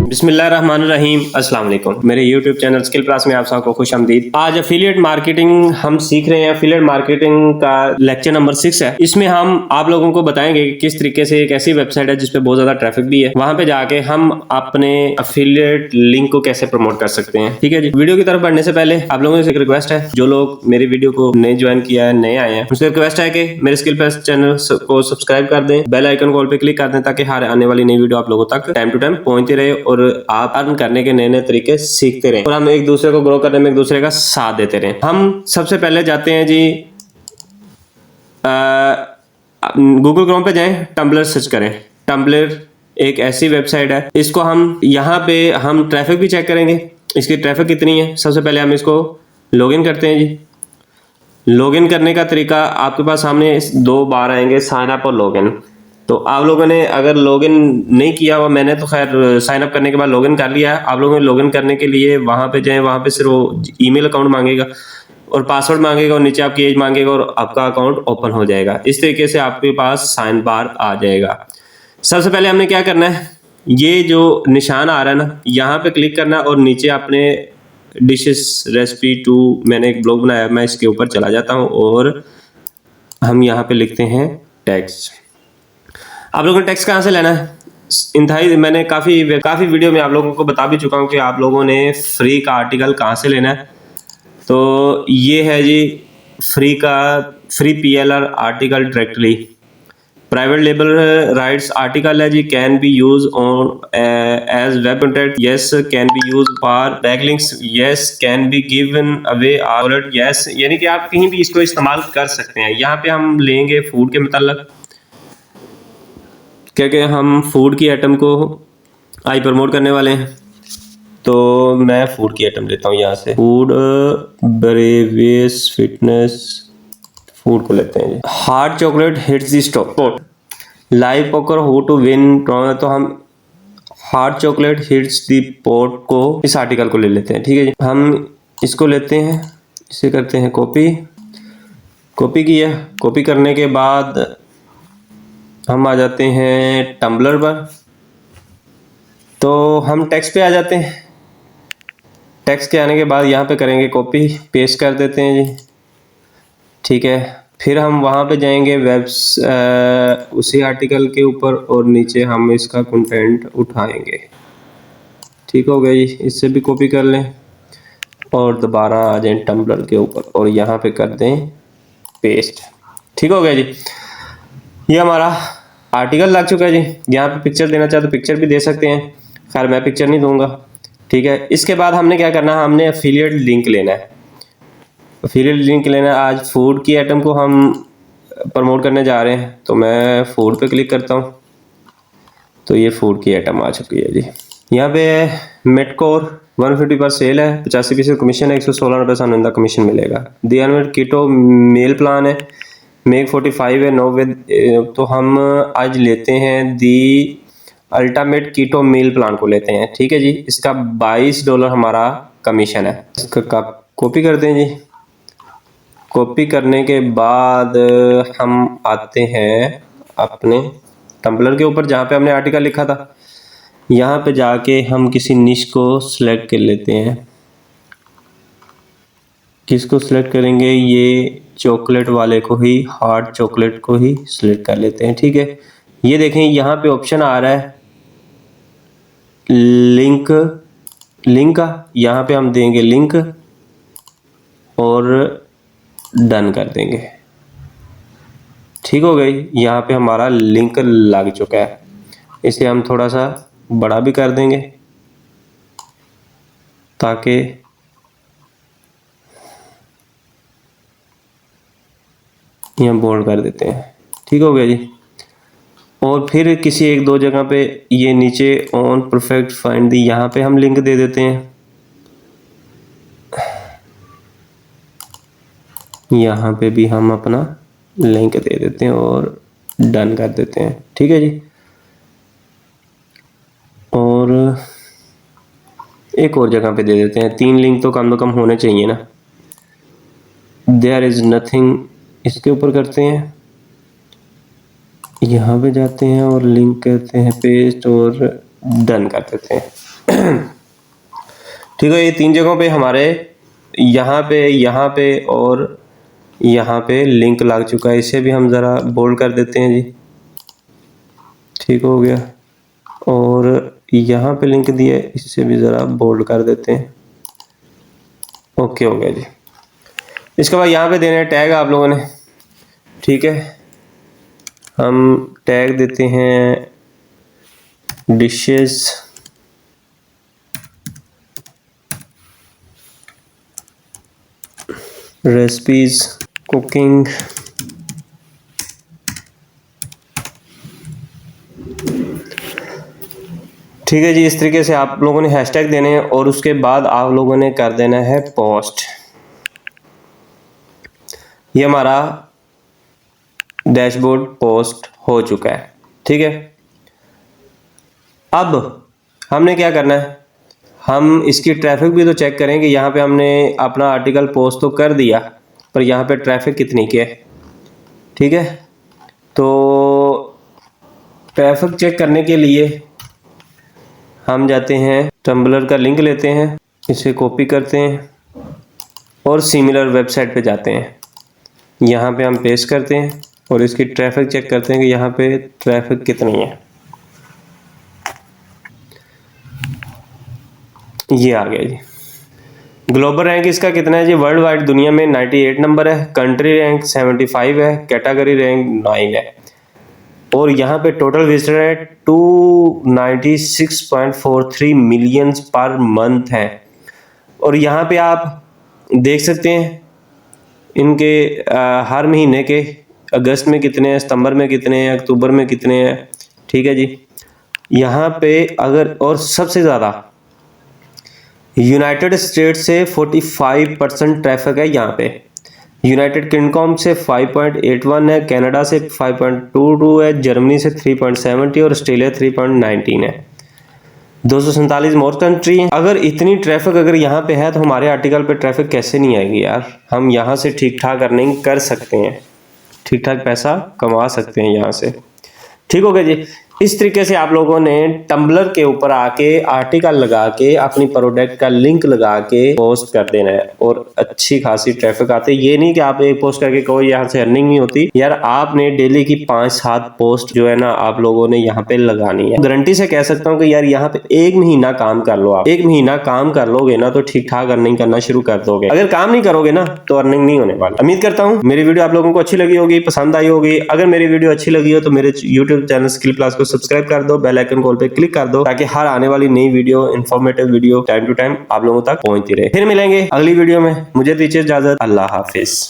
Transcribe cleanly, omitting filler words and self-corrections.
बिस्मिल्लाहिर्रहमानिर्रहीम, अस्सलाम वालेकुम। मेरे YouTube चैनल स्किल क्लास में आप सबको खुश आमदीद। आज एफिलिएट मार्केटिंग हम सीख रहे हैं। एफिलिएट मार्केटिंग का लेक्चर नंबर 6 है। इसमें हम आप लोगों को बताएंगे कि किस तरीके से एक ऐसी वेबसाइट है जिसपे बहुत ज्यादा ट्रैफिक भी है, वहां पे जाके हम अपने एफिलिएट लिंक को कैसे प्रमोट कर सकते हैं। ठीक है जी। वीडियो की तरफ बढ़ने से पहले आप लोगों से एक रिक्वेस्ट है, जो लोग मेरी वीडियो को नए ज्वाइन किया है, नए आए हैं, उनसे रिक्वेस्ट है कि मेरे स्किल प्लस चैनल को सब्सक्राइब कर दें, बेल आइकन कॉल पे क्लिक कर दें, ताकि हर आने वाली नई वीडियो आप लोगों तक टाइम टू टाइम पहुंचती रहे और आप अर्न करने के नए नए तरीके सीखते रहें और हम एक दूसरे को ग्रो करने में एक दूसरे का साथ देते रहें। हम सबसे पहले जाते हैं जी, गूगल क्रोम पे जाएं, टम्बलर सर्च करें। टम्बलर एक ऐसी वेबसाइट है, इसको हम यहाँ पे हम ट्रैफिक भी चेक करेंगे, इसकी ट्रैफिक कितनी है। सबसे पहले हम इसको लॉगिन करते हैं जी। लॉगिन करने का तरीका आपके पास सामने दो बार आएंगे, साइन अप और लॉगिन। तो आप लोगों ने अगर लॉगिन नहीं किया हुआ, मैंने तो खैर साइन अप करने के बाद लॉगिन कर लिया है। आप लोगों ने लॉगिन करने के लिए वहां पे जाएं, वहां पे सिर्फ वो ईमेल अकाउंट मांगेगा और पासवर्ड मांगेगा और नीचे आपकी एज मांगेगा और आपका अकाउंट ओपन हो जाएगा। इस तरीके से आपके पास साइन बार आ जाएगा। सबसे पहले हमने क्या करना है, ये जो निशान आ रहा है ना, यहाँ पे क्लिक करना और नीचे अपने डिशेस रेसिपी टू, मैंने एक ब्लॉग बनाया, मैं इसके ऊपर चला जाता हूँ और हम यहाँ पे लिखते हैं टेक्स्ट। आप लोगों ने टेक्स्ट कहाँ से लेना है, इंतहाई मैंने काफ़ी वीडियो में आप लोगों को बता भी चुका हूँ कि आप लोगों ने फ्री का आर्टिकल कहाँ से लेना है। तो ये है जी free PLR article directly. Private label rights article है जी, can be use on as web content, yes can be use for backlinks, yes can be given away already, yes, यानी कि आप कहीं भी इसको इस्तेमाल कर सकते हैं। यहाँ पे हम लेंगे फूड के मतलब, क्योंकि हम फूड की आइटम को आज प्रमोट करने वाले हैं, तो मैं फूड की आइटम लेता हूँ यहाँ से। फूड ब्रेवियस फिटनेस फूड को लेते हैं। Hard chocolate hits the spot, live poker who to win, तो हम hard chocolate hits the pot को, इस आर्टिकल को ले लेते हैं। ठीक है जी। हम इसको लेते हैं, इसे करते हैं कॉपी किया। कॉपी करने के बाद हम आ जाते हैं टम्बलर पर, तो हम टेक्स्ट पे आ जाते हैं। टेक्स्ट के आने के बाद यहाँ पे करेंगे कॉपी, पेस्ट कर देते हैं जी। ठीक है, फिर हम वहाँ पे जाएंगे उसी आर्टिकल के ऊपर और नीचे हम इसका कंटेंट उठाएंगे। ठीक हो गया जी। इससे भी कॉपी कर लें और दोबारा आ जाएं टम्बलर के ऊपर और यहाँ पे कर दें पेस्ट। ठीक हो गया जी। ये हमारा आर्टिकल लग चुका है जी। यहाँ पे पिक्चर देना चाहे तो पिक्चर भी दे सकते हैं, खैर मैं पिक्चर नहीं दूंगा। ठीक है, इसके बाद हमने क्या करना है, हमने एफिलिएट लिंक लेना है। एफिलिएट लिंक लेना है, आज फूड की आइटम को हम प्रमोट करने जा रहे हैं, तो मैं फूड पे क्लिक करता हूँ, तो ये फूड की आइटम आ चुकी है जी। यहाँ पे मेटकोर 150 पर सेल है, 85% कमीशन है, 116 रुपये सानुंदा कमीशन मिलेगा। दियानवेट कीटो मेल प्लान है, मेक 45 है, 90। तो हम आज लेते हैं the ultimate keto meal plan को लेते हैं। ठीक है जी। इसका $22 हमारा कमीशन है। इसका कॉपी करते हैं जी। कॉपी करने के बाद हम आते हैं अपने टम्बलर के ऊपर जहाँ पे हमने आर्टिकल लिखा था। यहाँ पे जाके हम किसी निश को सिलेक्ट कर लेते हैं। किसको सिलेक्ट करेंगे, ये चॉकलेट वाले को ही, हार्ड चॉकलेट को ही सिलेक्ट कर लेते हैं। ठीक है, ये देखें यहाँ पे ऑप्शन आ रहा है लिंक का, यहाँ पे हम देंगे लिंक और डन कर देंगे। ठीक हो गई, यहाँ पे हमारा लिंक लग चुका है। इसे हम थोड़ा सा बड़ा भी कर देंगे ताकि यहाँ बोल्ड कर देते हैं। ठीक हो गया जी। और फिर किसी एक दो जगह पे ये नीचे ऑन परफेक्ट फाइंड दी, यहाँ पे हम लिंक दे देते हैं। यहाँ पे भी हम अपना लिंक दे देते हैं और डन कर देते हैं। ठीक है जी। और एक और जगह पे दे देते हैं, 3 लिंक तो कम से कम होने चाहिए ना। देयर इज नथिंग, इसके ऊपर करते हैं, यहाँ पे जाते हैं और लिंक करते हैं पेस्ट और डन कर देते हैं। ठीक है, ये 3 जगहों पे हमारे यहाँ पे और यहाँ पे लिंक लग चुका है। इसे भी हम ज़रा बोल्ड कर देते हैं जी, ठीक हो गया। और यहाँ पे लिंक दिया है, इसे भी ज़रा बोल्ड कर देते हैं। ओके हो गया जी। इसके बाद यहाँ पे देने हैं टैग आप लोगों ने, ठीक है। हम टैग देते हैं डिशेस, रेसिपीज, कुकिंग, ठीक है जी। इस तरीके से आप लोगों ने हैशटैग देने हैं और उसके बाद आप लोगों ने कर देना है पोस्ट। ये हमारा डैशबोर्ड पोस्ट हो चुका है, ठीक है। अब हमने क्या करना है, हम इसकी ट्रैफिक भी तो चेक करें कि यहाँ पे हमने अपना आर्टिकल पोस्ट तो कर दिया, पर यहाँ पे ट्रैफिक कितनी की है, ठीक है। तो ट्रैफिक चेक करने के लिए हम जाते हैं, टम्बलर का लिंक लेते हैं, इसे कॉपी करते हैं और सिमिलर वेबसाइट पे जाते हैं। यहाँ पे हम पेस्ट करते हैं और इसकी ट्रैफिक चेक करते हैं कि यहाँ पे ट्रैफिक कितनी है। ये आ गया जी। ग्लोबल रैंक इसका कितना है जी, वर्ल्ड वाइड दुनिया में 98 नंबर है, कंट्री रैंक 75 है, कैटेगरी रैंक 9 है और यहाँ पे टोटल विजिटर है 296.43 मिलियंस पर मंथ है। और यहाँ पे आप देख सकते हैं इनके हर महीने के, अगस्त में कितने हैं, सितंबर में कितने हैं, अक्टूबर में कितने हैं, ठीक है जी। यहाँ पे अगर, और सबसे ज़्यादा यूनाइटेड स्टेट्स से 45% ट्रैफिक है यहाँ पे, यूनाइटेड किंगडम से 5.81 है, कनाडा से 5.22 है, जर्मनी से 3.70 और ऑस्ट्रेलिया 3.19 है। 247 मोर कंट्री है। अगर इतनी ट्रैफिक अगर यहाँ पे है तो हमारे आर्टिकल पे ट्रैफिक कैसे नहीं आएगी यार। हम यहाँ से ठीक ठाक अर्निंग कर सकते हैं, ठीक ठाक पैसा कमा सकते हैं यहाँ से, ठीक हो गया जी। इस तरीके से आप लोगों ने टम्बलर के ऊपर आके आर्टिकल लगा के अपनी प्रोडक्ट का लिंक लगा के पोस्ट कर देना है और अच्छी खासी ट्रैफिक आते है। ये नहीं कि आप एक पोस्ट करके कहो यहाँ से अर्निंग नहीं होती यार, आपने डेली की 5-7 पोस्ट जो है ना आप लोगों ने यहाँ पे लगानी है। गारंटी से कह सकता हूँ कि यार यहाँ पे 1 महीना काम कर लो, आप 1 महीना काम कर लोगे ना तो ठीक ठाक अर्निंग करना शुरू कर दोगे। अगर काम नहीं करोगे ना तो अर्निंग नहीं होने वाली। उम्मीद करता हूँ मेरी वीडियो आप लोगों को अच्छी लगी होगी, पसंद आई होगी। अगर मेरी वीडियो अच्छी लगी हो तो मेरे यूट्यूब चैनल स्किल प्लस को सब्सक्राइब कर दो, बेल आइकन कॉल पे क्लिक कर दो ताकि हर आने वाली नई video, informative video time to time आप लोगों तक पहुंचती रहे। फिर मिलेंगे अगली वीडियो में, मुझे दीजिए इजाजत, अल्लाह हाफिज।